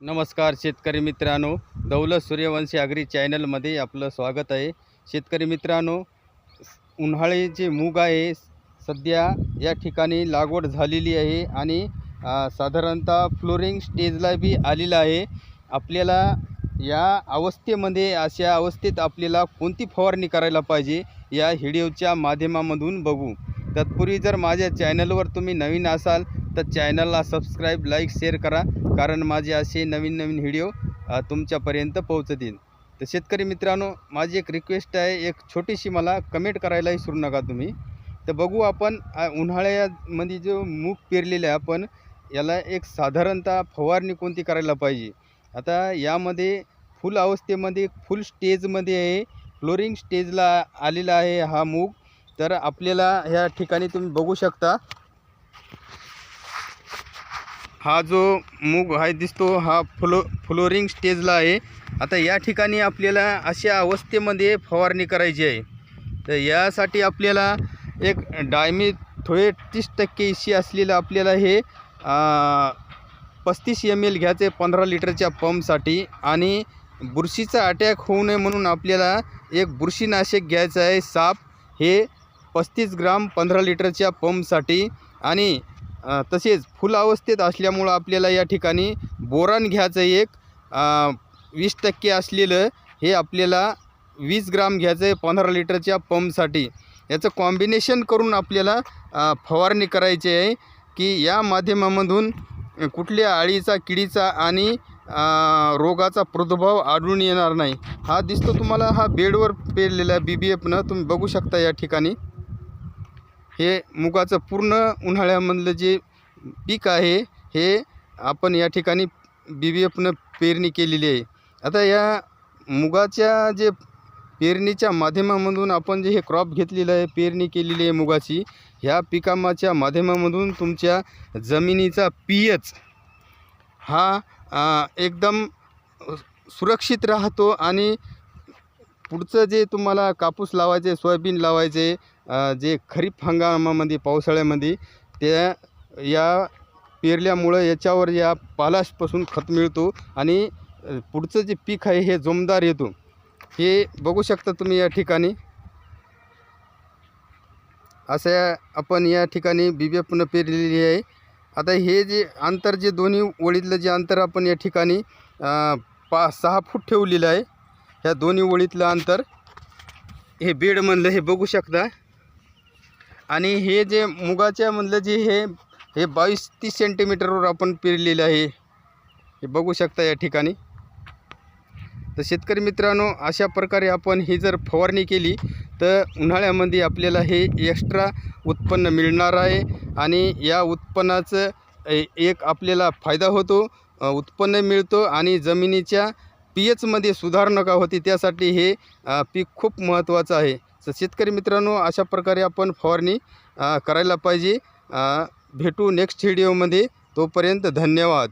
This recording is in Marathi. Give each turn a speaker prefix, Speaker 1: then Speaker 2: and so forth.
Speaker 1: नमस्कार शेतकरी मित्रांनो, दौलत सूर्यवंशी ॲग्री चॅनलमध्ये आपलं स्वागत आहे। शेतकरी मित्रांनो, उन्हाळी जे मूग आहे सध्या या ठिकाणी लागवड झालेली आहे आणि साधारणतः फ्लोरिंग स्टेजला बी आलेलं आहे। आपल्याला या अवस्थेमध्ये अशा अवस्थेत आपल्याला कोणती फवारणी करायला पाहिजे या व्हिडिओच्या माध्यमामधून बघू। तत्पूर्वी जर माझ्या चॅनलवर तुम्ही नवीन असाल तर चॅनलला सबस्क्राईब, लाईक, शेअर करा, कारण माझे असे नवीन नवीन व्हिडिओ तुमच्यापर्यंत पोहोचतील। तर शेतकरी मित्रांनो, माझी एक रिक्वेस्ट आहे, एक छोटीशी, मला कमेंट करायला विसरू नका तुम्ही। तर बघू आपण उन्हाळ्यामध्ये जो मूग पेरलेला आहे आपण याला एक साधारणतः फवारणी कोणती करायला पाहिजे। आता यामध्ये फुल अवस्थेमध्ये, फुल स्टेजमध्ये आहे, फ्लोरिंग स्टेजला आलेला आहे हा मूग। तर आपल्याला ह्या ठिकाणी तुम्ही बघू शकता, हा जो मूग आहे दिसतो हा फ्लोरिंग स्टेजला आहे। आता या ठिकाणी आपल्याला अशा अवस्थेमध्ये फवारणी करायची आहे। तर यासाठी आपल्याला एक डायमी थोडे 30% इशी असलेलं आपल्याला हे 35 ml घ्यायचे 15 लिटरच्या पंपसाठी। आणि बुरशीचा अटॅक होऊ नये म्हणून आपल्याला एक बुरशीनाशक घ्यायचं आहे साप, हे 35 ग्राम 15 लिटरच्या पंपसाठी। आणि तसेच फुल अवस्थेत असल्यामुळं आपल्याला या ठिकाणी बोरान घ्यायचं एक 20% असलेलं, हे आपल्याला 20 ग्राम घ्यायचं आहे 15 लिटरच्या पंपसाठी। याचं कॉम्बिनेशन करून आपल्याला फवारणी करायची आहे की या माध्यमामधून कुठल्या अळीचा, किडीचा आणि रोगाचा प्रादुर्भाव आढळून येणार नाही। हा दिसतो तुम्हाला, हा बेडवर पेरलेला BBFनं तुम्ही बघू शकता। या ठिकाणी हे मुगाचं पूर्ण उन्हाळ्यामधलं जे पीक आहे हे आपण या ठिकाणी BBFनं पेरणी केलेली आहे। आता या मुगाच्या जे पेरणीच्या माध्यमामधून आपण जे हे क्रॉप घेतलेलं आहे, पेरणी केलेली आहे मुगाची, ह्या पिकामाच्या माध्यमामधून तुमच्या जमिनीचा pH हा एकदम सुरक्षित राहतो। आणि पुढचं जे तुम्हाला कापूस लावायचे, सोयाबीन लावायचे, जे खरीप हंगामामध्ये, पावसाळ्यामध्ये, त्या या पेरल्यामुळं याच्यावर या पालाशपासून खत मिळतो आणि पुढचं जे पीक आहे हे जोमदार येतो। हे बघू शकता तुम्ही या ठिकाणी, असं आपण या ठिकाणी BBFनं पेरलेली आहे। आता हे जे अंतर, जे दोन्ही ओळीतलं जे अंतर आपण या ठिकाणी 6 फूट ठेवलेलं आहे। ह्या दोन्ही ओळीतलं अंतर हे बेडमधलं हे बघू शकता। आणि हे जे मुगाच्या मधलं जे हे 22-30 सेंटीमीटरवर आपण पेरलेलं आहे, हे बघू शकता या ठिकाणी। तर शेतकरी मित्रांनो, अशा प्रकारे आपण ही जर फवारणी केली तर उन्हाळ्यामध्ये आपल्याला हे एक्स्ट्रा उत्पन्न मिळणार आहे। आणि या उत्पन्नाचं एक आपल्याला फायदा होतो, उत्पन्न मिळतो आणि जमिनीच्या pHमध्ये सुधारणा होती, त्यासाठी हे पीक खूप महत्त्वाचं आहे। तर शेतकरी मित्रांनो, अशा प्रकारे आपण फवारणी करायला पाहिजे। भेटू नेक्स्ट व्हिडिओमध्ये, तोपर्यंत धन्यवाद।